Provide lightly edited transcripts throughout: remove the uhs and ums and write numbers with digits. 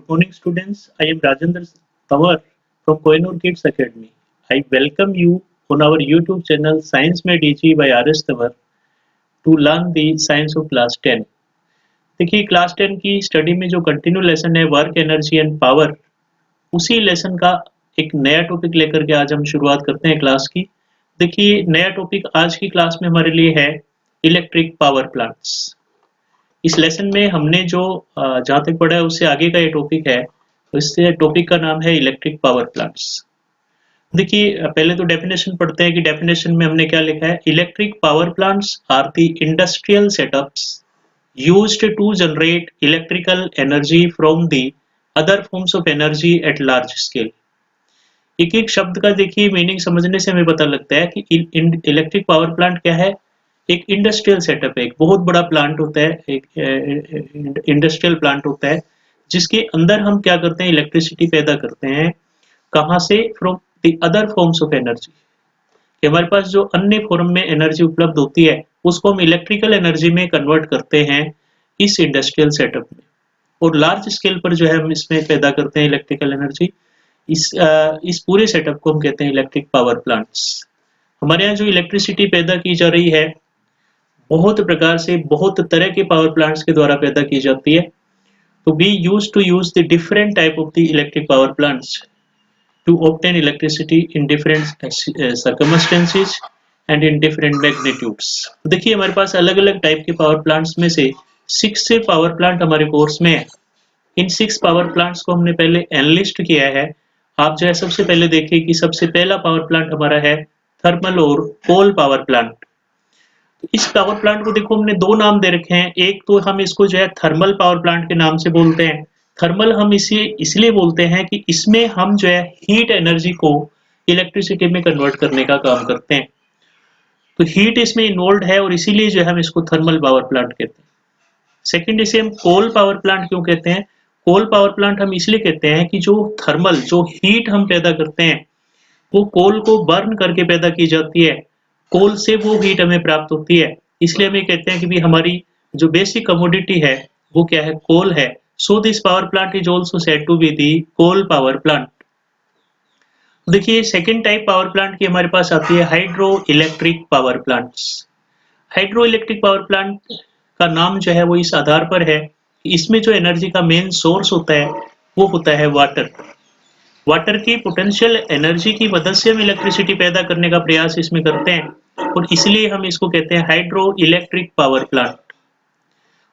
morning, students. I am Rajendra Tawar from Kohinoor Kids Academy. I welcome you on our YouTube channel Science Med DG by RS Tawar to learn the science of class 10. देखिए class 10 की study में जो continue lesson है work energy and power, उसी lesson का एक नया topic लेकर के आज हम शुरुआत करते हैं क्लास की। देखिए नया टॉपिक आज की क्लास में हमारे लिए है इलेक्ट्रिक पावर प्लांट्स। इस लेसन में हमने जो जहाँ तक पढ़ा है उससे आगे का ये टॉपिक है, तो इससे टॉपिक का नाम है इलेक्ट्रिक पावर प्लांट्स। देखिए पहले तो डेफिनेशन पढ़ते हैं कि डेफिनेशन में हमने क्या लिखा है। Electric power plants are the industrial setups used to generate electrical energy from the other forms of energy at large scale. एक एक शब्द का देखिए मीनिंग समझने से हमें पता लगता है कि इलेक्ट्रिक पावर प्लांट क्या है। एक इंडस्ट्रियल सेटअप है, एक बहुत बड़ा प्लांट होता है, एक इंडस्ट्रियल प्लांट होता है जिसके अंदर हम क्या करते हैं, इलेक्ट्रिसिटी पैदा करते हैं। कहाँ से? From the other forms of energy, कि हमारे पास जो अन्य फॉर्म में एनर्जी उपलब्ध होती है उसको हम इलेक्ट्रिकल एनर्जी में कन्वर्ट करते हैं इस इंडस्ट्रियल सेटअप में, और लार्ज स्केल पर जो है हम इसमें पैदा करते हैं इलेक्ट्रिकल एनर्जी। इस पूरे सेटअप को हम कहते हैं इलेक्ट्रिक पावर प्लांट्स। हमारे यहाँ जो इलेक्ट्रिसिटी पैदा की जा रही है बहुत प्रकार से, बहुत तरह के पावर प्लांट्स के द्वारा पैदा की जाती है। तो we use to use the different type of the electric power plants to obtain electricity in different circumstances and in different magnitudes. देखिए हमारे पास अलग अलग टाइप के पावर प्लांट्स में से 6 पावर प्लांट हमारे कोर्स में है। इन 6 पावर प्लांट्स को हमने पहले एनलिस्ट किया है। आप जो है सबसे पहले देखिए कि सबसे पहला पावर प्लांट हमारा है थर्मल और कोल पावर प्लांट। इस पावर प्लांट को देखो हमने 2 नाम दे रखे हैं। एक तो हम इसको जो है थर्मल पावर प्लांट के नाम से बोलते हैं। थर्मल हम इसे इसलिए बोलते हैं कि इसमें हम जो है हीट एनर्जी को इलेक्ट्रिसिटी में कन्वर्ट करने का काम करते हैं, तो हीट इसमें इन्वॉल्व है और इसीलिए जो है हम इसको थर्मल पावर प्लांट कहते हैं। सेकेंड, इसे हम कोल पावर प्लांट क्यों कहते हैं? कोल पावर प्लांट हम इसलिए कहते हैं कि जो थर्मल, जो हीट हम पैदा करते हैं वो कोल को बर्न करके पैदा की जाती है। कोल से वो हीट हमें प्राप्त होती है, इसलिए हम ये कहते हैं कि भी हमारी जो बेसिक कमोडिटी है वो क्या है, कोल है। So this power plant is also said to be the coal power plant. देखिए सेकेंड टाइप पावर प्लांट की हमारे पास आती है hydro electric power plants. Hydro electric power plant का नाम जो है वो इस आधार पर है कि इसमें जो एनर्जी का मेन सोर्स होता है वो होता है वाटर। वाटर की पोटेंशियल एनर्जी की मदद से हम इलेक्ट्रिसिटी पैदा करने का प्रयास इसमें करते हैं और इसलिए हम इसको कहते हैं हाइड्रो इलेक्ट्रिक पावर प्लांट।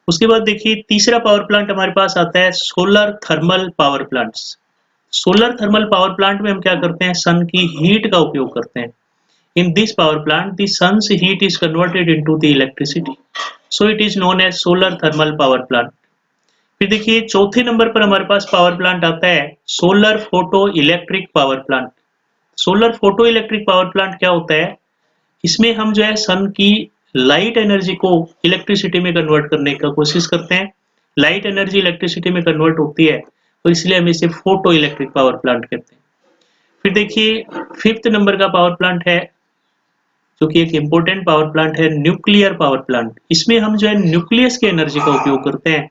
उसके बाद देखिए तीसरा पावर प्लांट हमारे पास आता है solar thermal power plants. Solar thermal power plant में हम क्या करते हैं, सन की हीट का उपयोग करते हैं। In this power plant the sun's heat is converted into the electricity, so it is known as solar thermal power plant. फिर देखिए चौथे नंबर पर हमारे पास पावर प्लांट आता है solar photo electric power plant. Solar photo electric power plant क्या होता है? इसमें हम जो है सन की लाइट एनर्जी को इलेक्ट्रिसिटी में कन्वर्ट करने का कोशिश करते हैं। लाइट एनर्जी इलेक्ट्रिसिटी में कन्वर्ट होती है तो इसलिए हम इसे फोटो इलेक्ट्रिक पावर प्लांट कहते हैं। फिर देखिए 5th नंबर का पावर प्लांट है जो कि एक इम्पोर्टेंट पावर प्लांट है, न्यूक्लियर पावर प्लांट। इसमें हम जो है न्यूक्लियस की एनर्जी का उपयोग करते हैं।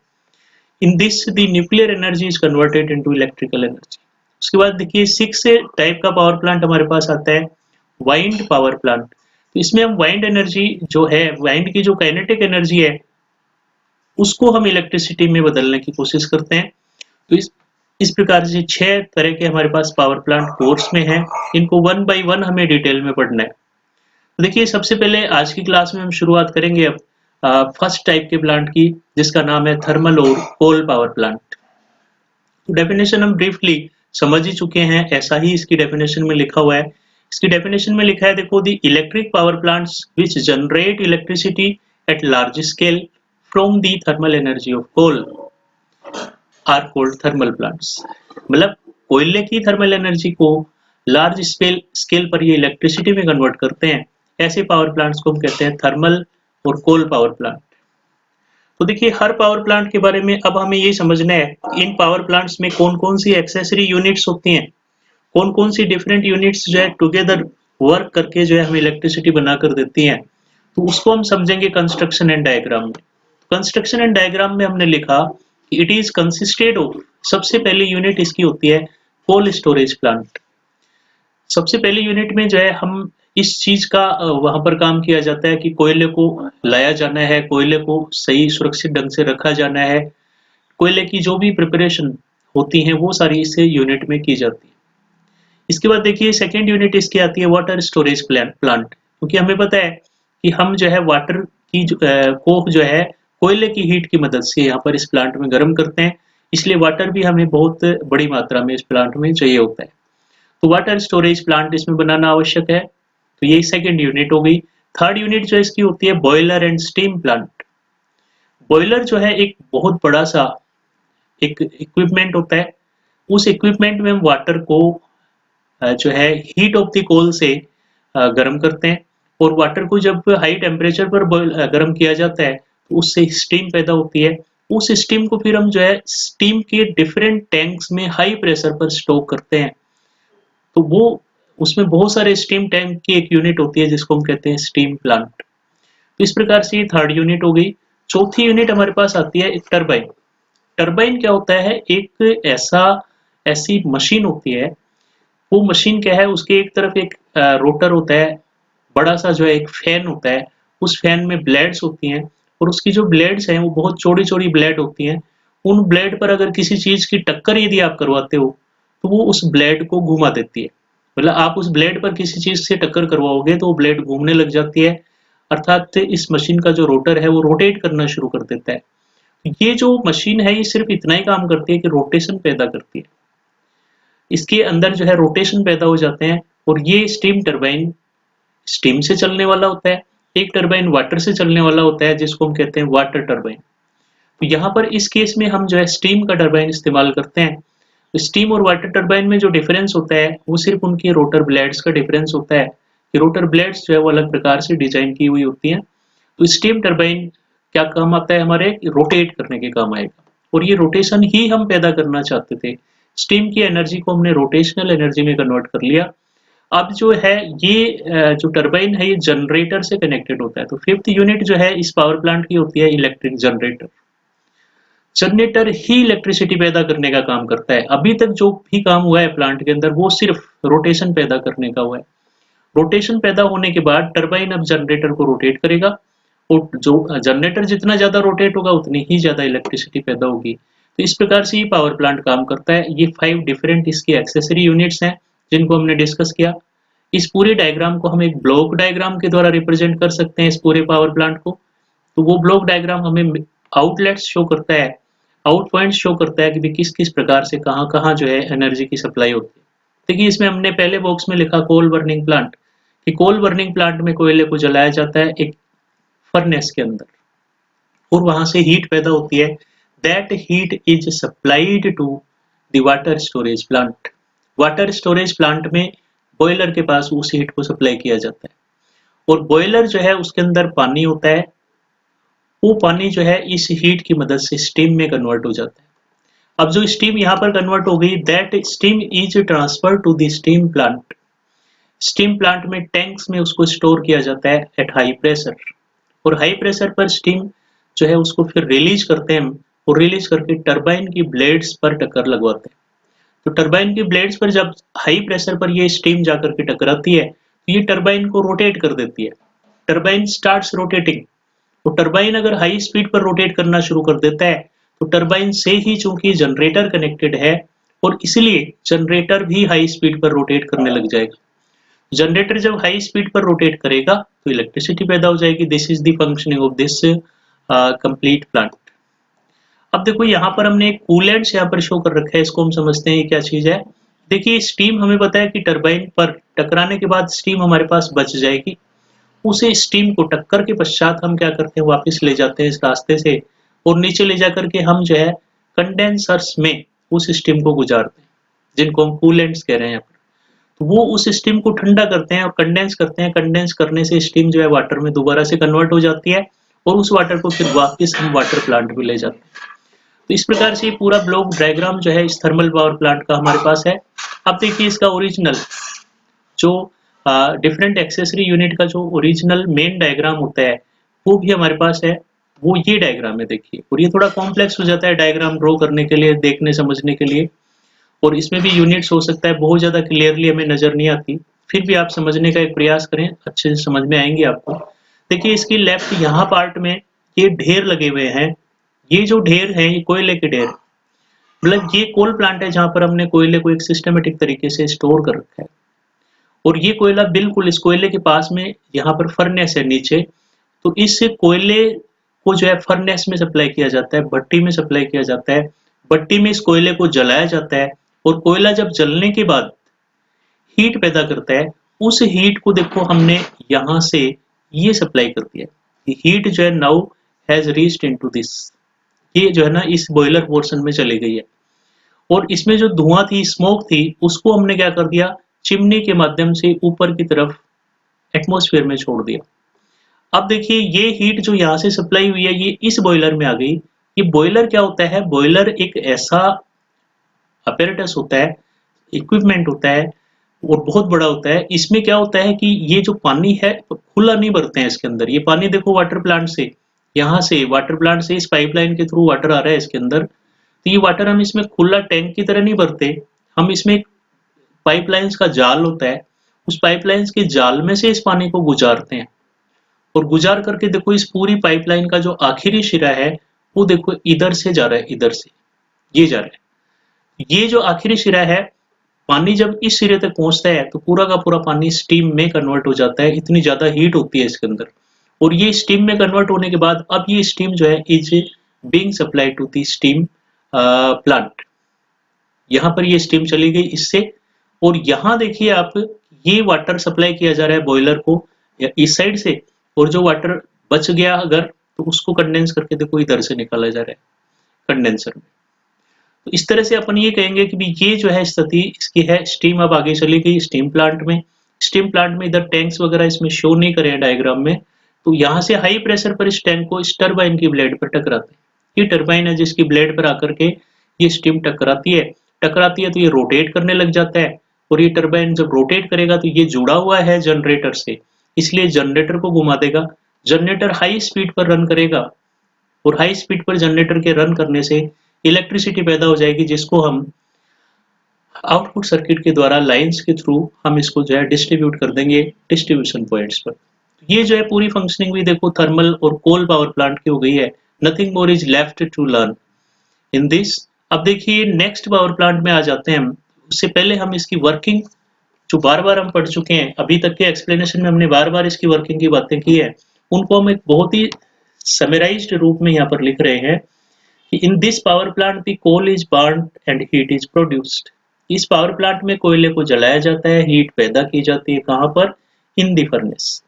In this the nuclear energy is converted into electrical energy. उसके बाद देखिए 6 टाइप का पावर प्लांट हमारे पास आता है वाइंड पावर प्लांट। तो इसमें हम वाइंड एनर्जी जो है, वाइंड की जो काइनेटिक एनर्जी है उसको हम इलेक्ट्रिसिटी में बदलने की कोशिश करते हैं। तो इस प्रकार से 6 तरह के हमारे पास पावर प्लांट कोर्स में है। इनको 1 बाय 1 हमें डिटेल में पढ़ना है। तो देखिए सबसे पहले आज की क्लास में हम शुरुआत करेंगे अब फर्स्ट टाइप के प्लांट की, जिसका नाम है थर्मल और कोल पावर प्लांट। डेफिनेशन हम ब्रीफली समझ ही चुके हैं, ऐसा ही इसकी डेफिनेशन में लिखा हुआ है। इसकी डेफिनेशन में लिखा है देखो, the electric power plants which generate electricity at large scale from the thermal energy of coal are called thermal plants. मतलब कोयले की थर्मल एनर्जी को लार्ज स्केल पर ये इलेक्ट्रिसिटी में कन्वर्ट करते हैं, ऐसे पावर प्लांट्स को हम कहते हैं थर्मल और कोल पावर प्लांट। तो देखिए हर पावर प्लांट के बारे में अब हमें ये समझना है इन पावर प्लांट्स में कौन कौन सी एक्सेसरी यूनिट्स होती हैं, कौन कौन सी डिफरेंट यूनिट्स जो है टुगेदर वर्क करके जो है हमें इलेक्ट्रिसिटी बनाकर देती हैं। तो उसको हम समझेंगे कंस्ट्रक्शन एंड डायग्राम में। कंस्ट्रक्शन एंड डायग्राम में हमने लिखा इट इज कंसिस्टेड ऑफ, सबसे पहली यूनिट इसकी होती है कोल्ड स्टोरेज प्लांट। सबसे पहली यूनिट में जो है हम इस चीज का वहां पर काम किया जाता है कि कोयले को लाया जाना है, कोयले को सही सुरक्षित ढंग से रखा जाना है, कोयले की जो भी प्रिपरेशन होती है वो सारी इस यूनिट में की जाती है। इसके बाद देखिए सेकेंड यूनिट इसकी आती है वाटर स्टोरेज प्लांट, क्योंकि हमें पता है कि हम जो है वाटर की को जो है कोयले की हीट की मदद से यहाँ पर इस प्लांट में गर्म करते हैं, इसलिए वाटर भी हमें बहुत बड़ी मात्रा में इस प्लांट में चाहिए होता है। तो वाटर स्टोरेज प्लांट इसमें बनाना आवश्यक है। तो ये सेकेंड यूनिट हो गई। थर्ड यूनिट जो इसकी होती है boiler and stem plant. Boiler जो है एक बहुत बड़ा सा एक इक्विपमेंट होता है। उस इक्विपमेंट में हम वाटर को जो है हीट ऑफ द कोल से गर्म करते हैं, और वाटर को जब हाई टेम्परेचर पर गर्म किया जाता है तो उससे स्टीम पैदा होती है। उस स्टीम को फिर हम जो है स्टीम के डिफरेंट टैंक्स में हाई प्रेशर पर स्टोर करते हैं। तो वो उसमें बहुत सारे स्टीम टैंक की एक यूनिट होती है जिसको हम कहते हैं स्टीम प्लांट। तो इस प्रकार से ये थर्ड यूनिट हो गई। चौथी यूनिट हमारे पास आती है एक टरबाइन। टरबाइन क्या होता है, एक ऐसी मशीन होती है। वो मशीन क्या है, उसके एक तरफ एक रोटर होता है, बड़ा सा जो है एक फैन होता है, उस फैन में ब्लेड्स होती हैं, और उसकी जो ब्लेड्स हैं वो बहुत चौड़ी चौड़ी ब्लेड होती हैं। उन ब्लेड पर अगर किसी चीज की टक्कर यदि आप करवाते हो तो वो उस ब्लेड को घुमा देती है। मतलब आप उस ब्लेड पर किसी चीज से टक्कर करवाओगे तो वो ब्लेड घूमने लग जाती है, अर्थात इस मशीन का जो रोटर है वो रोटेट करना शुरू कर देता है। ये जो मशीन है ये सिर्फ इतना ही काम करती है कि रोटेशन पैदा करती है। इसके अंदर जो है रोटेशन पैदा हो जाते हैं, और ये स्टीम टरबाइन स्टीम से चलने वाला होता है। एक टरबाइन वाटर से चलने वाला होता है जिसको हम कहते हैं वाटर टरबाइन। तो यहाँ पर इस केस में हम जो है स्टीम का टरबाइन इस्तेमाल करते हैं। तो स्टीम और वाटर टरबाइन में जो डिफरेंस होता है वो सिर्फ उनके रोटर ब्लेड्स का डिफरेंस होता है कि रोटर ब्लेड्स जो है वो अलग प्रकार से डिजाइन की हुई होती हैं। तो स्टीम टरबाइन क्या काम आता है, हमारे रोटेट करने के काम आएगा, और ये रोटेशन ही हम पैदा करना चाहते थे। स्टीम की एनर्जी को हमने रोटेशनल एनर्जी में कन्वर्ट कर लिया। अब जो है ये जो टरबाइन है ये जनरेटर से कनेक्टेड होता है। तो फिफ्थ यूनिट जो है इस पावर प्लांट की होती है इलेक्ट्रिक जनरेटर। जनरेटर ही इलेक्ट्रिसिटी पैदा करने का काम करता है। अभी तक जो भी काम हुआ है प्लांट के अंदर वो सिर्फ रोटेशन पैदा करने का हुआ है। रोटेशन पैदा होने के बाद टरबाइन अब जनरेटर को रोटेट करेगा, और जो जनरेटर जितना ज्यादा रोटेट होगा उतनी ही ज्यादा इलेक्ट्रिसिटी पैदा होगी। तो इस प्रकार से ये पावर प्लांट काम करता है। ये 5 डिफरेंट इसकी एक्सेसरी यूनिट्स हैं जिनको हमने डिस्कस किया। इस पूरे डायग्राम को हम एक ब्लॉक डायग्राम के द्वारा रिप्रेजेंट कर सकते हैं, इस पूरे पावर प्लांट को। तो वो ब्लॉक डायग्राम हमें आउटलेट्स शो करता है, आउट पॉइंट्स शो करता है कि किस किस प्रकार से कहाँ कहाँ जो है एनर्जी की सप्लाई होती है। देखिए इसमें हमने पहले बॉक्स में लिखा कोल बर्निंग प्लांट, कि कोल बर्निंग प्लांट में कोयले को जलाया जाता है एक फर्नेस के अंदर, और वहां से हीट पैदा होती है। That heat is supplied to the water storage plant. Water storage plant में बॉयलर के पास उस हीट को सप्लाई किया जाता है, और बॉयलर जो है उसके अंदर पानी होता है। वो पानी जो है इस हीट की मदद से स्टीम में कन्वर्ट हो जाता है। अब जो स्टीम यहाँ पर कन्वर्ट हो गई, that steam is transfer to the steam plant. Steam plant में टैंक्स में उसको स्टोर किया जाता है एट हाई प्रेशर, और हाई प्रेशर पर स्टीम जो है उसको फिर रिलीज करते हैं हम, और रिलीज करके टरबाइन की ब्लेड्स पर टक्कर लगवाते हैं। तो टरबाइन की ब्लेड्स पर जब हाई प्रेशर पर ये स्टीम जाकर के टकराती है तो ये टरबाइन को रोटेट कर देती है। Turbine starts rotating. तो टरबाइन अगर हाई स्पीड पर रोटेट करना शुरू कर देता है तो टरबाइन से ही चूंकि जनरेटर कनेक्टेड है, और इसलिए जनरेटर भी हाई स्पीड पर रोटेट करने लग जाएगा। जनरेटर जब हाई स्पीड पर रोटेट करेगा तो इलेक्ट्रिसिटी पैदा हो जाएगी। This is the functioning of this complete plant. अब देखो यहाँ पर हमने एक कूलेंट्स यहाँ पर शो कर रखा है, इसको हम समझते हैं ये क्या चीज है। देखिए स्टीम हमें पता है कि टरबाइन पर टकराने के बाद स्टीम हमारे पास बच जाएगी। उसे स्टीम को टक्कर के पश्चात हम क्या करते हैं, वापस ले जाते हैं इस रास्ते से, और नीचे ले जाकर के हम जो है कंडेंसर्स में उस स्टीम को गुजारते हैं, जिनको हम कूलेंट्स कह रहे हैं यहाँ पर। तो वो उस स्टीम को ठंडा करते हैं और कंडेंस करते हैं। कंडेंस करने से स्टीम जो है वाटर में दोबारा से कन्वर्ट हो जाती है, और उस वाटर को फिर वापस हम वाटर प्लांट में ले जाते हैं। तो इस प्रकार से पूरा ब्लॉक डायग्राम जो है इस थर्मल पावर प्लांट का हमारे पास है। अब देखिए इसका ओरिजिनल जो डिफरेंट एक्सेसरी यूनिट का जो ओरिजिनल मेन डायग्राम होता है वो भी हमारे पास है। वो ये डायग्राम है देखिए, और ये थोड़ा कॉम्प्लेक्स हो जाता है डायग्राम ड्रॉ करने के लिए, देखने समझने के लिए, और इसमें भी यूनिट्स हो सकता है बहुत ज़्यादा क्लियरली हमें नज़र नहीं आती, फिर भी आप समझने का एक प्रयास करें, अच्छे से समझ में आएंगे आपको। देखिए इसकी लेफ्ट यहाँ पार्ट में ये ढेर लगे हुए हैं, ये जो ढेर है ये कोयले के ढेर, मतलब ये कोल प्लांट है जहाँ पर हमने कोयले को एक सिस्टमेटिक तरीके से स्टोर कर रखा है, और ये कोयला बिल्कुल इस कोयले के पास में यहाँ पर फर्नेस है नीचे, तो इस कोयले को जो है फर्नेस में सप्लाई किया जाता है, भट्टी में सप्लाई किया जाता है, भट्टी में इस कोयले को जलाया जाता है, और कोयला जब जलने के बाद हीट पैदा करता है, उस हीट को देखो हमने यहाँ से ये सप्लाई कर दिया, हीट जो है now has reached into this, ये जो है ना इस बॉयलर पोर्शन में चली गई है, और इसमें जो धुआं थी, स्मोक थी, उसको हमने क्या कर दिया, चिमनी के माध्यम से ऊपर की तरफ एटमॉस्फेयर में छोड़ दिया। अब देखिए ये हीट जो यहाँ से सप्लाई हुई है ये इस बॉयलर में आ गई। ये बॉयलर क्या होता है, बॉयलर एक ऐसा अपैरेटस होता है, इक्विपमेंट होता है, और बहुत बड़ा होता है। इसमें क्या होता है कि ये जो पानी है खुला नहीं भरते हैं इसके अंदर, ये पानी देखो वाटर प्लांट से, यहाँ से वाटर प्लांट से इस पाइपलाइन के थ्रू वाटर आ रहा है इसके अंदर, तो ये वाटर हम इसमें खुला टैंक की तरह नहीं भरते, हम इसमें पाइपलाइंस का जाल होता है, उस पाइपलाइंस के जाल में से इस पानी को गुजारते हैं, और गुजार करके देखो इस पूरी पाइपलाइन का जो आखिरी सिरा है वो देखो इधर से जा रहा है, इधर से ये जा रहा है, ये जो आखिरी सिरा है, पानी जब इस सिरे तक पहुंचता है तो पूरा का पूरा पानी स्टीम में कन्वर्ट हो जाता है, इतनी ज्यादा हीट होती है इसके अंदर, और ये स्टीम में कन्वर्ट होने के बाद अब ये स्टीम जो है is being supplied to the steam plant, यहाँ पर ये स्टीम चली गई इससे, और यहाँ देखिए आप ये वाटर सप्लाई किया जा रहा है बॉयलर को इस साइड से, और जो वाटर बच गया अगर तो उसको कंडेंस करके देखो इधर से निकाला जा रहा है कंडेंसर में। तो इस तरह से अपन ये कहेंगे कि भी ये जो है स्थिति इसकी है, स्टीम अब आगे चली गई स्टीम प्लांट में, स्टीम प्लांट में इधर टैंक्स वगैरह इसमें शो नहीं करे डायग्राम में, तो यहाँ से हाई प्रेशर पर इस टैंक को इस टरबाइन की ब्लेड पर टकराते हैं, ये टरबाइन है जिसकी ब्लेड पर आकर के ये स्टीम टकराती है, तो ये रोटेट करने लग जाता है, और ये टरबाइन जब रोटेट करेगा तो ये जुड़ा हुआ है जनरेटर से, इसलिए जनरेटर को घुमा देगा, जनरेटर हाई स्पीड पर रन करेगा, और हाई स्पीड पर जनरेटर के रन करने से इलेक्ट्रिसिटी पैदा हो जाएगी, जिसको हम आउटपुट सर्किट के द्वारा लाइंस के थ्रू हम इसको जो है डिस्ट्रीब्यूट कर देंगे डिस्ट्रीब्यूशन पॉइंट्स पर। ये जो है पूरी फंक्शनिंग भी देखो थर्मल और कोल पावर प्लांट की हो गई है, nothing more is left to learn in this. अब देखिए नेक्स्ट पावर प्लांट में आ जाते हैं हम, उससे पहले हम इसकी वर्किंग जो बार बार हम पढ़ चुके हैं, अभी तक के एक्सप्लेनेशन में हमने बार बार इसकी वर्किंग की बातें की है, उनको हम एक बहुत ही समराइज्ड रूप में यहाँ पर लिख रहे हैं कि in this power plant the coal is burned and heat is produced. इस पावर प्लांट में कोयले को जलाया जाता है, हीट पैदा की जाती है, कहाँ पर, इन दी फर्नेस,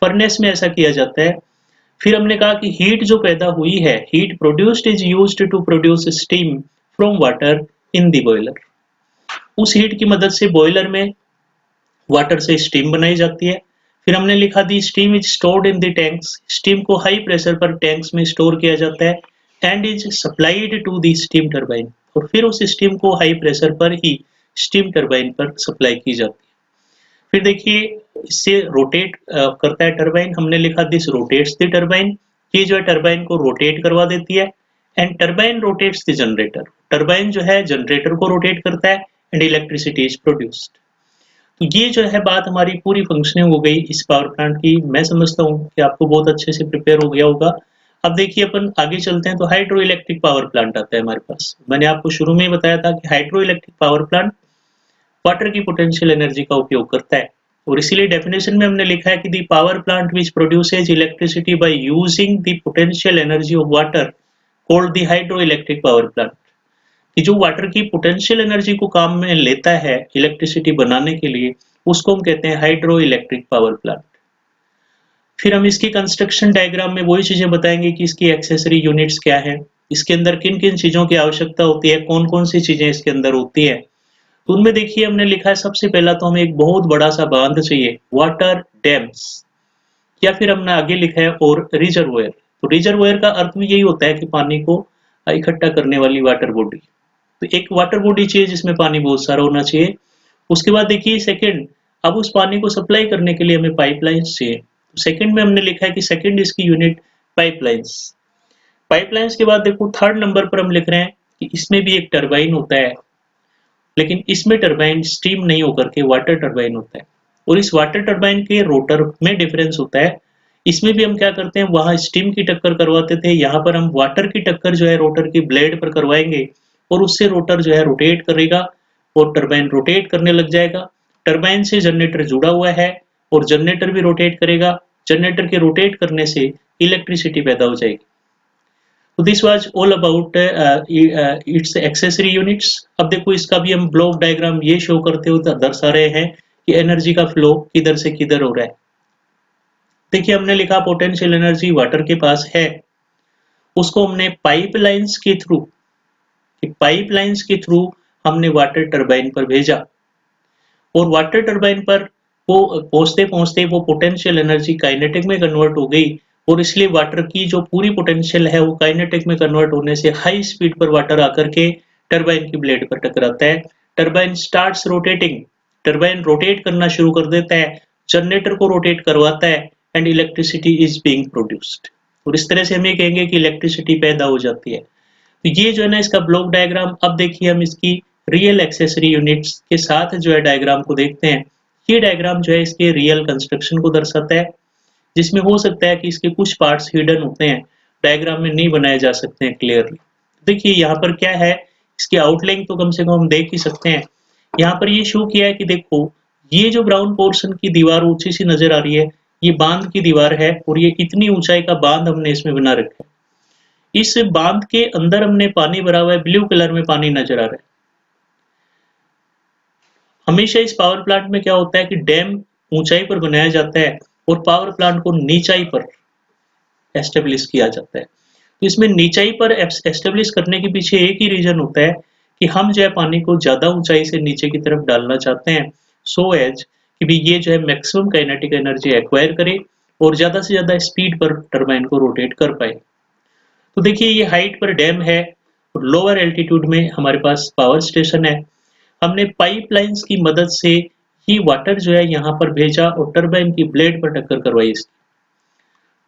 फर्नेस में ऐसा किया जाता है। फिर हमने कहा कि हीट जो पैदा हुई है, heat produced is used to produce steam from water in the boiler, उस हीट की मदद से बॉयलर में वाटर से स्टीम बनाई जाती है। फिर हमने लिखा the steam is stored in the tanks, steam को हाई प्रेशर पर टैंक्स में स्टोर किया जाता है, and is supplied to the steam turbine, और फिर उस स्टीम को हाई प्रेशर पर ही स्टीम टरबाइन पर सप्लाई की जाती है। फिर देखिए इससे रोटेट करता है टरबाइन, हमने लिखा दिस रोटेट्स द टरबाइन, ये जो है टरबाइन को रोटेट करवा देती है, and turbine rotates the generator, turbine जो है जनरेटर को रोटेट करता है, एंड इलेक्ट्रिसिटी इज प्रोड्यूस्ड। तो ये जो है बात हमारी पूरी फंक्शनिंग हो गई इस पावर प्लांट की, मैं समझता हूँ कि आपको बहुत अच्छे से प्रिपेयर हो गया होगा। अब देखिए अपन आगे चलते हैं, तो हाइड्रो इलेक्ट्रिक पावर प्लांट आता है हमारे पास। मैंने आपको शुरू में ही बताया था कि hydro electric power plant water की पोटेंशियल एनर्जी का उपयोग करता है, और इसीलिए डेफिनेशन में हमने लिखा है कि the power plant which produces electricity by using the potential energy of water called the hydro electric power plant, कि जो वाटर की पोटेंशियल एनर्जी को काम में लेता है इलेक्ट्रिसिटी बनाने के लिए, उसको हम कहते हैं हाइड्रो इलेक्ट्रिक पावर प्लांट। फिर हम इसकी कंस्ट्रक्शन डायग्राम में वही चीजें बताएंगे कि इसकी एक्सेसरी यूनिट्स क्या है, इसके अंदर किन किन चीजों की आवश्यकता होती है, कौन कौन सी चीजें इसके अंदर होती है। तो उनमें देखिए हमने लिखा है सबसे पहला तो हमें एक बहुत बड़ा सा बांध चाहिए, वाटर डैम्स, या फिर हमने आगे लिखा है और रिजर्वोयर। तो रिजर्वोयर का अर्थ भी यही होता है कि पानी को इकट्ठा करने वाली वाटर बॉडी, तो एक वाटर बॉडी चाहिए जिसमें पानी बहुत सारा होना चाहिए। उसके बाद देखिए सेकंड, अब उस पानी को सप्लाई करने के लिए हमें पाइपलाइंस चाहिए, तो सेकंड में हमने लिखा है कि सेकंड इसकी यूनिट पाइपलाइंस, पाइपलाइंस के बाद देखो थर्ड नंबर पर हम लिख रहे हैं कि इसमें भी एक टरबाइन होता है, लेकिन इसमें टरबाइन स्टीम नहीं होकर के वाटर टरबाइन होता है, और इस वाटर टरबाइन के रोटर में डिफरेंस होता है। इसमें भी हम क्या करते हैं, वहां स्टीम की टक्कर करवाते थे, यहाँ पर हम वाटर की टक्कर जो है रोटर की ब्लेड पर करवाएंगे, और उससे रोटर जो है रोटेट करेगा और टरबाइन रोटेट करने लग जाएगा। टरबाइन से जनरेटर जुड़ा हुआ है और जनरेटर भी रोटेट करेगा, जनरेटर के रोटेट करने से इलेक्ट्रिसिटी पैदा हो जाएगी। तो this was all about it's accessory units. अब देखो इसका भी हम ब्लॉक डायग्राम ये शो करते हुए दर्शा रहे हैं कि एनर्जी का फ्लो किधर से किधर हो रहा है। देखिए हमने लिखा पोटेंशियल एनर्जी वाटर के पास है, उसको हमने पाइपलाइंस के थ्रू हमने वाटर टरबाइन पर भेजा, और वाटर टरबाइन पर वो पहुंचते पहुंचते वो पोटेंशियल एनर्जी काइनेटिक में कन्वर्ट हो गई, और इसलिए वाटर की जो पूरी पोटेंशियल है वो काइनेटिक में कन्वर्ट होने से हाई स्पीड पर वाटर आकर के टरबाइन की ब्लेड पर टकराता है। Turbine starts rotating, turbine rotate करना शुरू कर देता है, जनरेटर को रोटेट करवाता है, and electricity is being produced. और इस तरह से हम ये कहेंगे कि इलेक्ट्रिसिटी पैदा हो जाती है। तो ये जो है ना इसका ब्लॉक डायग्राम। अब देखिए हम इसकी रियल एक्सेसरी यूनिट्स के साथ जो है डायग्राम को देखते हैं। ये डायग्राम जो है इसके रियल कंस्ट्रक्शन को दर्शाता है, जिसमें हो सकता है कि इसके कुछ पार्ट्स हिडन होते हैं, डायग्राम में नहीं बनाए जा सकते हैं क्लियरली। देखिए यहाँ पर क्या है, इसकी आउटलाइन तो कम से कम हम देख ही सकते हैं। यहाँ पर ये शो किया है कि देखो ये जो ब्राउन पोर्शन की दीवार ऊंची सी नजर आ रही है, ये बांध की दीवार है, और ये इतनी ऊंचाई का बांध हमने इसमें बना रखा है। इस बांध के अंदर हमने पानी भरा हुआ है, ब्लू कलर में पानी नजर आ रहा है। हमेशा इस पावर प्लांट में क्या होता है कि डैम ऊंचाई पर बनाया जाता है और पावर प्लांट को नीचाई पर एस्टेब्लिश किया जाता है। तो इसमें नीचाई पर एस्टेब्लिश करने के पीछे एक ही रीजन होता है कि हम जो है पानी को ज्यादा ऊंचाई से नीचे की तरफ डालना चाहते हैं, सो एज कि भी ये जो है मैक्सिमम काइनेटिक एनर्जी एक्वायर करे और ज्यादा से ज्यादा स्पीड पर टरबाइन को रोटेट कर पाए। तो देखिए ये हाइट पर डैम है और लोअर एल्टीट्यूड में हमारे पास पावर स्टेशन है। हमने पाइपलाइंस की मदद से ही वाटर जो है यहाँ पर भेजा और टरबाइन की ब्लेड पर टक्कर करवाई इसकी।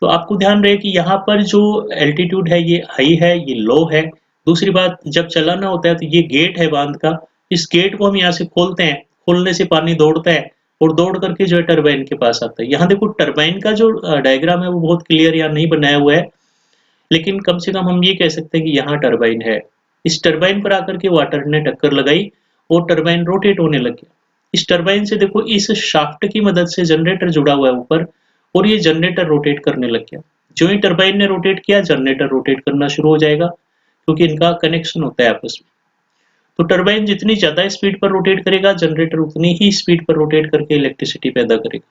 तो आपको ध्यान रहे कि यहाँ पर जो एल्टीट्यूड है ये हाई है, ये लो है। दूसरी बात, जब चलाना होता है तो ये गेट है बांध का, इस गेट को हम यहाँ से खोलते हैं, खोलने से पानी दौड़ता है और दौड़ करके जो है टरबाइन के पास आता है। यहाँ देखो टरबाइन का जो डायग्राम है वो बहुत क्लियर यहाँ नहीं बनाया हुआ है, लेकिन कम से कम हम ये कह सकते हैं कि यहाँ टरबाइन है। इस टरबाइन पर आकर के वाटर ने टक्कर लगाई और टरबाइन रोटेट होने लग गया। इस टरबाइन से देखो इस शाफ्ट की मदद से जनरेटर जुड़ा हुआ है ऊपर, और ये जनरेटर रोटेट करने लग गया। जो ही टरबाइन ने रोटेट किया, जनरेटर रोटेट करना शुरू हो जाएगा, क्योंकि इनका कनेक्शन होता है आपस में। तो टरबाइन जितनी ज्यादा स्पीड पर रोटेट करेगा, जनरेटर उतनी ही स्पीड पर रोटेट करके इलेक्ट्रिसिटी पैदा करेगा।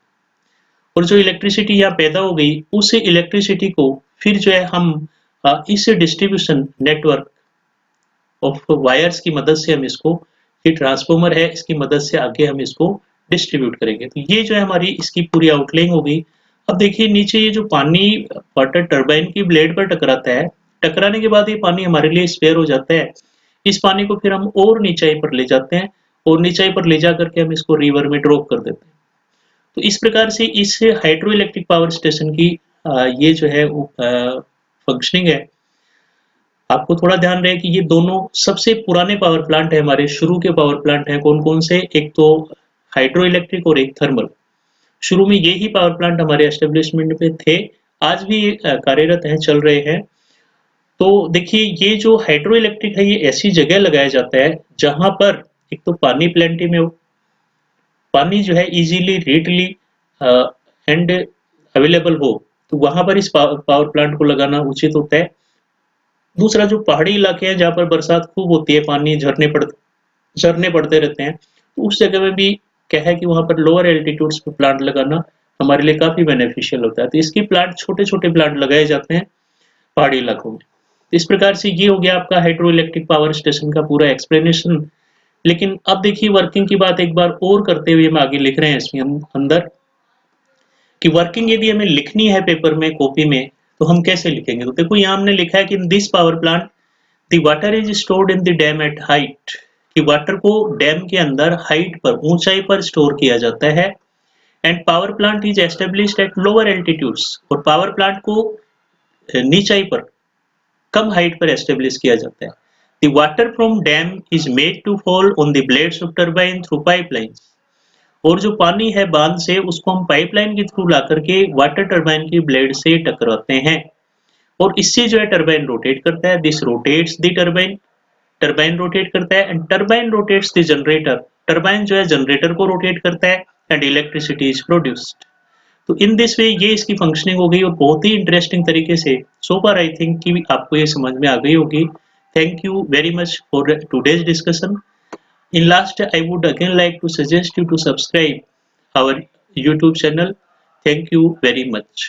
और जो इलेक्ट्रिसिटी यहाँ पैदा हो गई, उस इलेक्ट्रिसिटी को फिर जो है हम इस डिस्ट्रीब्यूशन नेटवर्क ऑफ वायर्स की मदद से हम इसको, ये ट्रांसफॉर्मर है, इसकी मदद से आगे हम इसको डिस्ट्रीब्यूट करेंगे। तो ये जो है हमारी इसकी पूरी आउटलाइन हो गई। अब देखिए नीचे ये जो पानी वाटर टरबाइन की ब्लेड पर टकराता है, टकराने के बाद ये पानी हमारे लिए स्पेयर हो जाता है। इस पानी को फिर हम और नीचाई पर ले जाते हैं, और नीचाई पर ले जा करके हम इसको रिवर में ड्रॉप कर देते हैं। तो इस प्रकार से इस हाइड्रो इलेक्ट्रिक पावर स्टेशन की ये जो है फंक्शनिंग है। आपको थोड़ा ध्यान रहे कि ये दोनों सबसे पुराने पावर प्लांट है, हमारे शुरू के पावर प्लांट हैं। कौन कौन से? एक तो हाइड्रो इलेक्ट्रिक और एक थर्मल। शुरू में यही पावर प्लांट हमारे एस्टेब्लिशमेंट पे थे, आज भी कार्यरत हैं, चल रहे हैं। तो देखिए ये जो हाइड्रो इलेक्ट्रिक है, ये ऐसी जगह लगाया जाता है जहां पर एक तो पानी प्लेंटी में हो, पानी जो है इजीली रेडली एंड अवेलेबल हो, तो वहां पर इस पावर प्लांट को लगाना उचित होता है। दूसरा, जो पहाड़ी इलाके हैं जहाँ पर बरसात खूब होती है, पानी झरने पड़ते रहते हैं, तो उस जगह में भी क्या है कि वहां पर लोअर एल्टीट्यूड्स पे प्लांट लगाना हमारे लिए काफी बेनिफिशियल होता है। तो इसकी प्लांट, छोटे छोटे प्लांट लगाए जाते हैं पहाड़ी इलाकों में। तो इस प्रकार से ये हो गया आपका हाइड्रो इलेक्ट्रिक पावर स्टेशन का पूरा एक्सप्लेनेशन। लेकिन अब देखिए वर्किंग की बात एक बार और करते हुए हम आगे लिख रहे हैं इसमें अंदर कि वर्किंग यदि हमें लिखनी है पेपर में, कॉपी में, तो हम कैसे लिखेंगे। तो देखो यहाँ हमने लिखा है कि in this power plant the water is stored in the dam at height, कि वाटर को डैम के अंदर हाइट पर, ऊंचाई पर स्टोर किया जाता है। And power plant is established at lower altitudes, और पावर प्लांट को नीचाई पर कम हाइट पर एस्टेब्लिश किया जाता है। The water from dam is made to fall on the blades of turbine through pipelines. और जो पानी है बांध से उसको हम पाइपलाइन के थ्रू ला करके वाटर टरबाइन की ब्लेड से टकराते हैं और इससे जो है टरबाइन रोटेट करता है। This rotates the turbine, turbine rotate करता है and turbine rotates the generator, turbine जो है जनरेटर को रोटेट करता है एंड इलेक्ट्रिसिटी इज प्रोड्यूस्ड। तो इन दिस वे ये इसकी फंक्शनिंग हो गई और बहुत ही इंटरेस्टिंग तरीके से सो फार आई थिंक कि आपको ये समझ में आ गई होगी। Thank you very much for today's discussion. In last, I would again like to suggest you to subscribe our YouTube channel. Thank you very much.